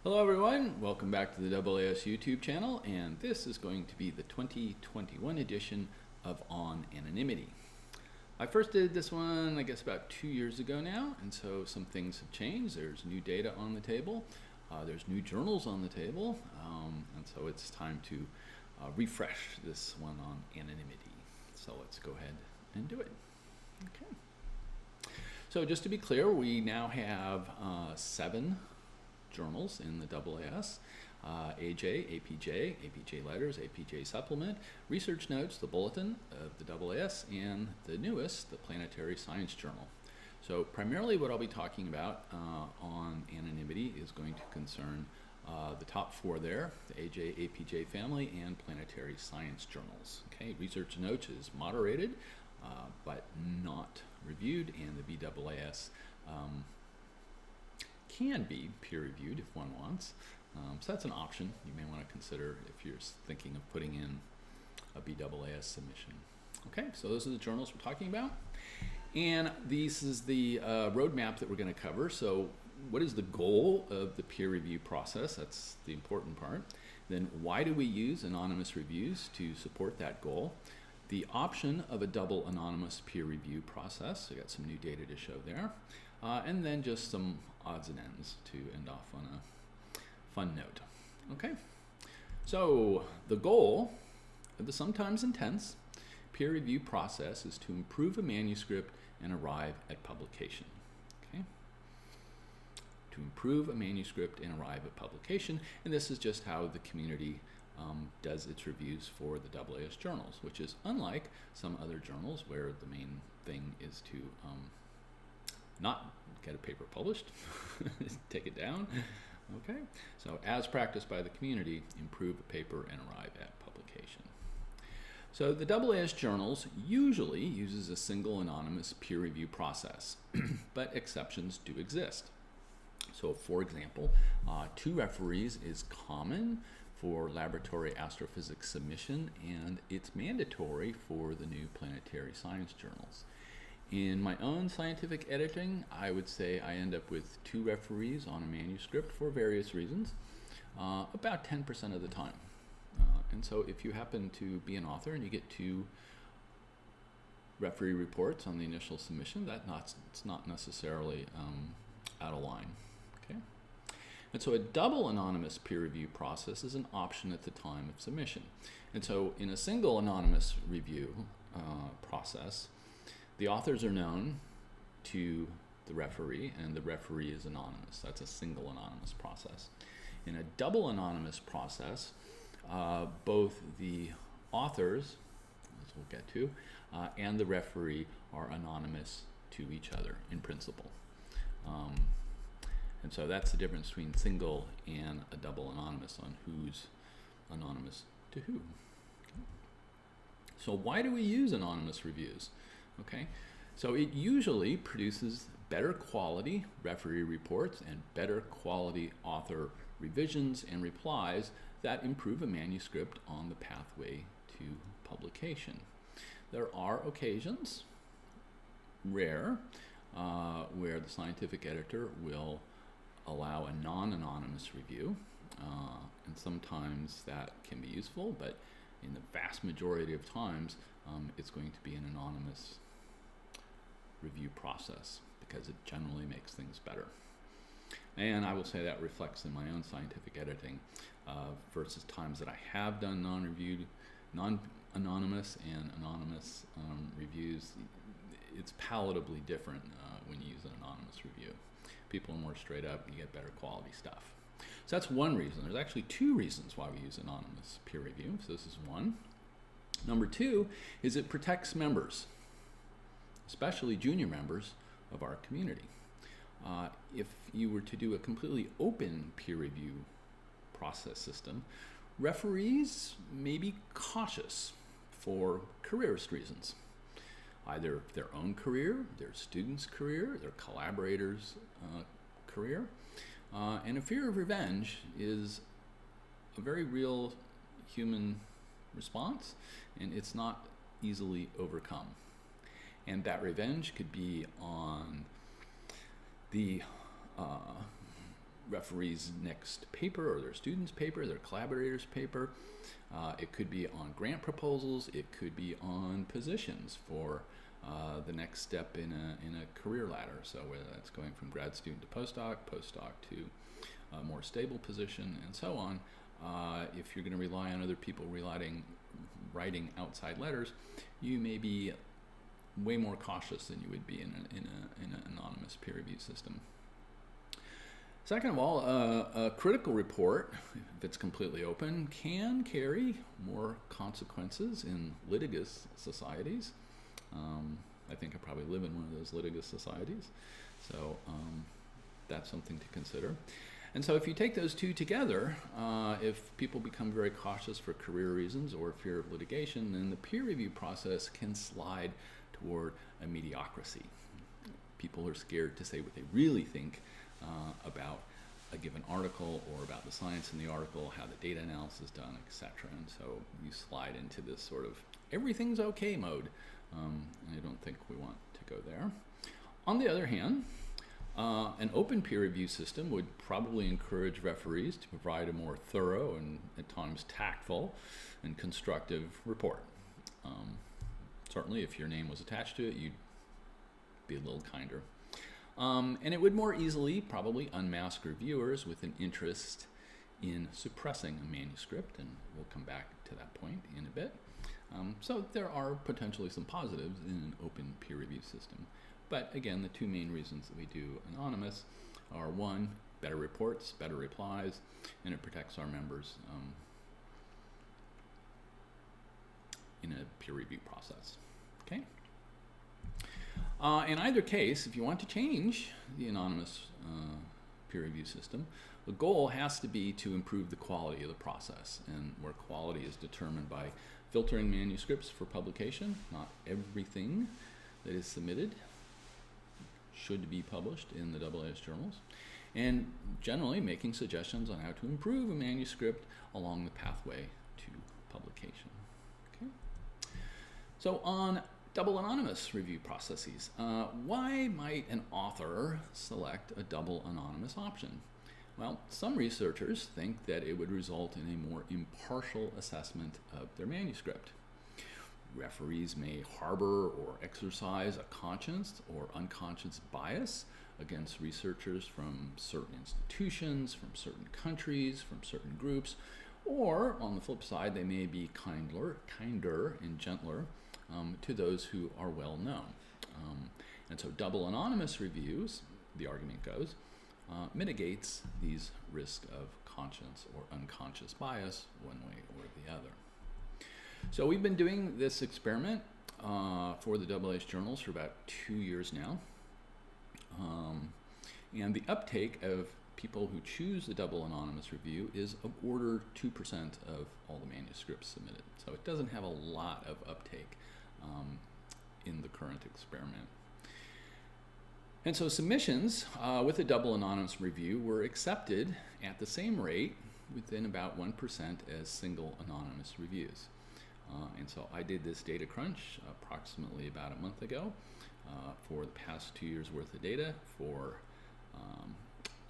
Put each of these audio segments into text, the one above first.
Hello everyone, welcome back to the AAS YouTube channel, and this is going to be the 2021 edition of On Anonymity. I first did this one, I guess, about 2 years ago now, and so some things have changed. There's new data on the table, there's new journals on the table, and so it's time to refresh this one on anonymity. So let's go ahead and do it. Okay. So just to be clear, we now have 7 journals in the AAS, AJ, APJ, APJ Letters, APJ Supplement, Research Notes, the Bulletin of the AAS, and the newest, the Planetary Science Journal. So primarily what I'll be talking about on anonymity is going to concern the top 4 there, the AJ, APJ family, and Planetary Science Journals. Okay, Research Notes is moderated, but not reviewed, and the BAAS can be peer-reviewed if one wants. So that's an option you may want to consider if you're thinking of putting in a BAAS submission. Okay, so those are the journals we're talking about. And this is the roadmap that we're going to cover. So what is the goal of the peer review process? That's the important part. Then why do we use anonymous reviews to support that goal? The option of a double anonymous peer review process. So we got some new data to show there. And then just some odds and ends to end off on a fun note. Okay, so the goal of the sometimes intense peer review process is to improve a manuscript and arrive at publication. Okay, to improve a manuscript and arrive at publication, and this is just how the community does its reviews for the AAS journals, which is unlike some other journals where the main thing is to not get a paper published, take it down. Okay, so as practiced by the community, improve a paper and arrive at publication. So the AAS journals usually uses a single anonymous peer review process, but exceptions do exist. So for example, 2 referees is common for laboratory astrophysics submission, and it's mandatory for the new planetary science journals. In my own scientific editing, I would say I end up with 2 referees on a manuscript for various reasons, about 10% of the time. And so if you happen to be an author and you get 2 referee reports on the initial submission, it's not necessarily out of line. Okay? And so a double anonymous peer review process is an option at the time of submission. And so in a single anonymous review process, the authors are known to the referee, and the referee is anonymous. That's a single anonymous process. In a double anonymous process, both the authors, as we'll get to, and the referee are anonymous to each other in principle. And so that's the difference between single and a double anonymous on who's anonymous to who. Okay. So why do we use anonymous reviews? Okay, so it usually produces better quality referee reports and better quality author revisions and replies that improve a manuscript on the pathway to publication. There are occasions, rare, where the scientific editor will allow a non-anonymous review, and sometimes that can be useful, but in the vast majority of times, it's going to be an anonymous review process because it generally makes things better. And I will say that reflects in my own scientific editing versus times that I have done non-anonymous and anonymous reviews. It's palatably different when you use an anonymous review. People are more straight up, you get better quality stuff. So that's one reason. There's actually 2 reasons why we use anonymous peer review. So this is one. Number 2 is it protects members, especially junior members of our community. If you were to do a completely open peer review process system, referees may be cautious for careerist reasons. Either their own career, their student's career, their collaborator's career. And a fear of revenge is a very real human response, and it's not easily overcome. And that revenge could be on the referee's next paper or their student's paper, their collaborator's paper. It could be on grant proposals. It could be on positions for the next step in a career ladder. So whether that's going from grad student to postdoc to a more stable position, and so on. If you're going to rely on other people writing outside letters, you may be way more cautious than you would be in an anonymous peer review system. Second of all, a critical report, if it's completely open, can carry more consequences in litigious societies. I think I probably live in one of those litigious societies, so that's something to consider. And so if you take those two together, if people become very cautious for career reasons or fear of litigation, then the peer review process can slide toward a mediocrity. People are scared to say what they really think about a given article or about the science in the article, how the data analysis is done, etc. And so you slide into this sort of everything's okay mode. And I don't think we want to go there. On the other hand, an open peer review system would probably encourage referees to provide a more thorough and at times tactful and constructive report. Certainly if your name was attached to it, you'd be a little kinder. And it would more easily probably unmask reviewers with an interest in suppressing a manuscript, and we'll come back to that point in a bit. So there are potentially some positives in an open peer review system. But again, the two main reasons that we do anonymous are, one, better reports, better replies, and it protects our members in a peer review process. Okay? In either case, if you want to change the anonymous peer review system, the goal has to be to improve the quality of the process, and where quality is determined by filtering manuscripts for publication. Not everything that is submitted should be published in the AAS journals, and generally making suggestions on how to improve a manuscript along the pathway to publication. Okay. So on double anonymous review processes, why might an author select a double anonymous option? Well, some researchers think that it would result in a more impartial assessment of their manuscript. Referees may harbor or exercise a conscious or unconscious bias against researchers from certain institutions, from certain countries, from certain groups, or on the flip side, they may be kinder and gentler to those who are well known. And so double anonymous reviews, the argument goes, mitigates these risks of conscious or unconscious bias one way or the other. So we've been doing this experiment for the AAS journals for about 2 years now. And the uptake of people who choose the double anonymous review is of order 2% of all the manuscripts submitted. So it doesn't have a lot of uptake in the current experiment. And so submissions with a double anonymous review were accepted at the same rate within about 1% as single anonymous reviews. And so I did this data crunch approximately about a month ago for the past 2 years worth of data for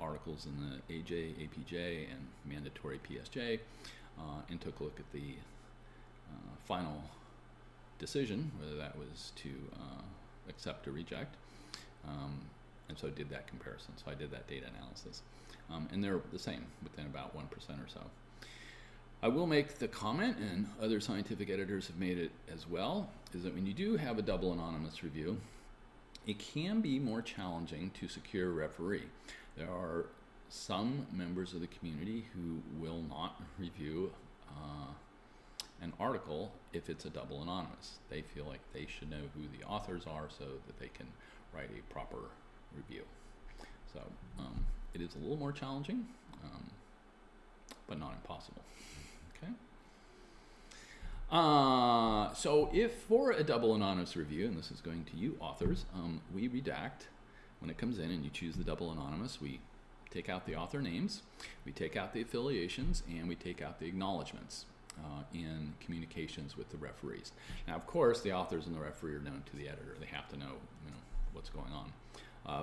articles in the AJ, APJ, and mandatory PSJ, and took a look at the final decision, whether that was to accept or reject. And so I did that comparison. So I did that data analysis. And they're the same within about 1% or so. I will make the comment, and other scientific editors have made it as well, is that when you do have a double anonymous review, it can be more challenging to secure a referee. There are some members of the community who will not review an article if it's a double anonymous. They feel like they should know who the authors are so that they can write a proper review. So it is a little more challenging, but not impossible. Okay. So if for a double anonymous review, and this is going to you authors, we redact when it comes in and you choose the double anonymous, we take out the author names, we take out the affiliations, and we take out the acknowledgments in communications with the referees. Now, of course, the authors and the referee are known to the editor. They have to know, what's going on.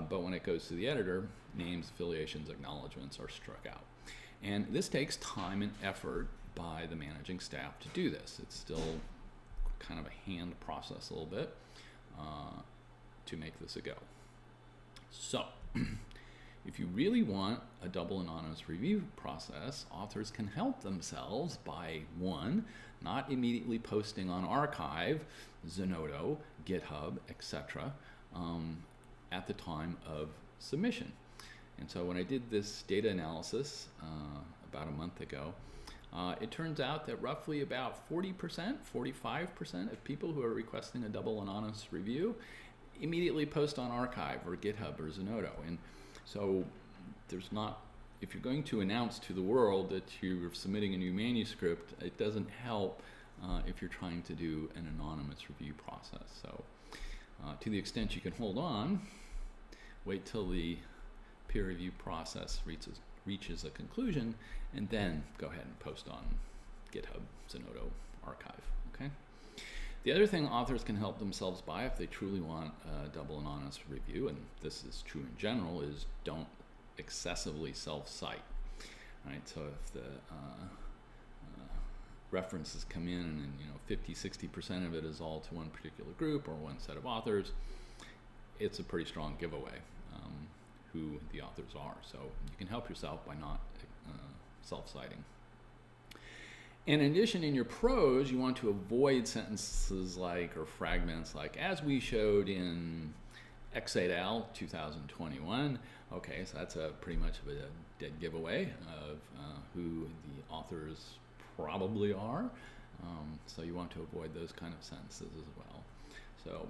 But when it goes to the editor, names, affiliations, acknowledgments are struck out. And this takes time and effort by the managing staff to do this. It's still kind of a hand process a little bit to make this a go. So, if you really want a double anonymous review process, authors can help themselves by, one, not immediately posting on archive, Zenodo, GitHub, etc., at the time of submission. And so when I did this data analysis about a month ago, it turns out that roughly about 40%, 45% of people who are requesting a double anonymous review immediately post on archive or GitHub or Zenodo. And so there's not, if you're going to announce to the world that you're submitting a new manuscript, it doesn't help if you're trying to do an anonymous review process. So to the extent you can hold on, wait till the peer review process reaches a conclusion, and then go ahead and post on GitHub, Zenodo, archive, okay? The other thing authors can help themselves by if they truly want a double anonymous review, and this is true in general, is don't excessively self-cite, right? So if the references come in and 50-60% of it is all to one particular group or one set of authors, it's a pretty strong giveaway who the authors are. So you can help yourself by not self-citing. In addition, in your prose, you want to avoid sentences like, or fragments like, as we showed in X et al. 2021. Okay, so that's pretty much of a dead giveaway of who the authors probably are. So you want to avoid those kind of sentences as well. So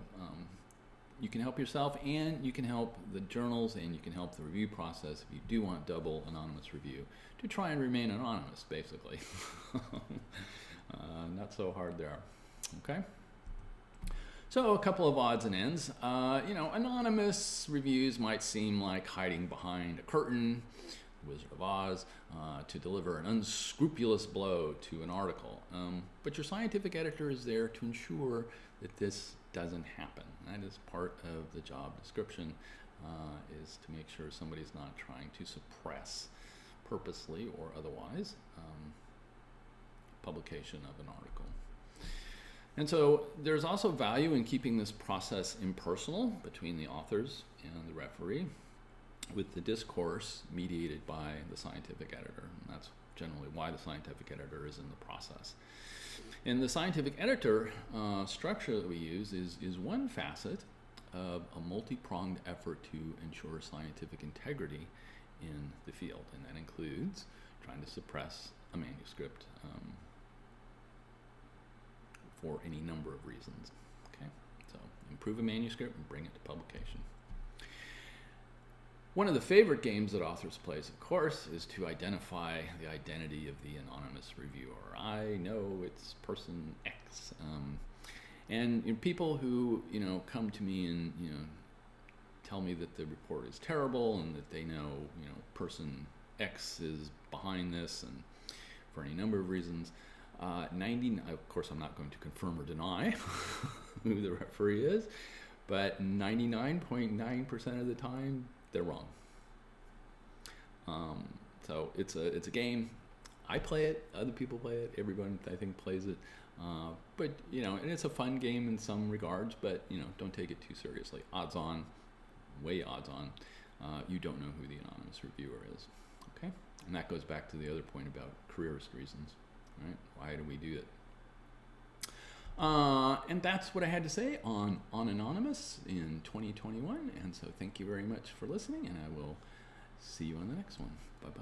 you can help yourself, and you can help the journals, and you can help the review process if you do want double anonymous review, to try and remain anonymous, basically. Not so hard there. Okay? So a couple of odds and ends. Anonymous reviews might seem like hiding behind a curtain, Wizard of Oz, to deliver an unscrupulous blow to an article. But your scientific editor is there to ensure that this doesn't happen. That is part of the job description, is to make sure somebody's not trying to suppress, purposely or otherwise, publication of an article. And so there's also value in keeping this process impersonal between the authors and the referee, with the discourse mediated by the scientific editor. And that's generally why the scientific editor is in the process. And the scientific editor structure that we use is one facet of a multi-pronged effort to ensure scientific integrity in the field. And that includes trying to suppress a manuscript for any number of reasons. Okay, so improve a manuscript and bring it to publication. One of the favorite games that authors play, of course, is to identify the identity of the anonymous reviewer. I know it's person X, and people who come to me and tell me that the report is terrible and that they know person X is behind this, and for any number of reasons. Of course, I'm not going to confirm or deny who the referee is, but 99.9% of the time, they're wrong. So it's a game. I play it. Other people play it. Everyone, I think, plays it. But and it's a fun game in some regards. But don't take it too seriously. Odds on, way odds on, you don't know who the anonymous reviewer is. Okay, and that goes back to the other point about careerist reasons. Right? Why do we do it? And that's what I had to say on Anonymous in 2021. And so thank you very much for listening, and I will see you on the next one. Bye-bye.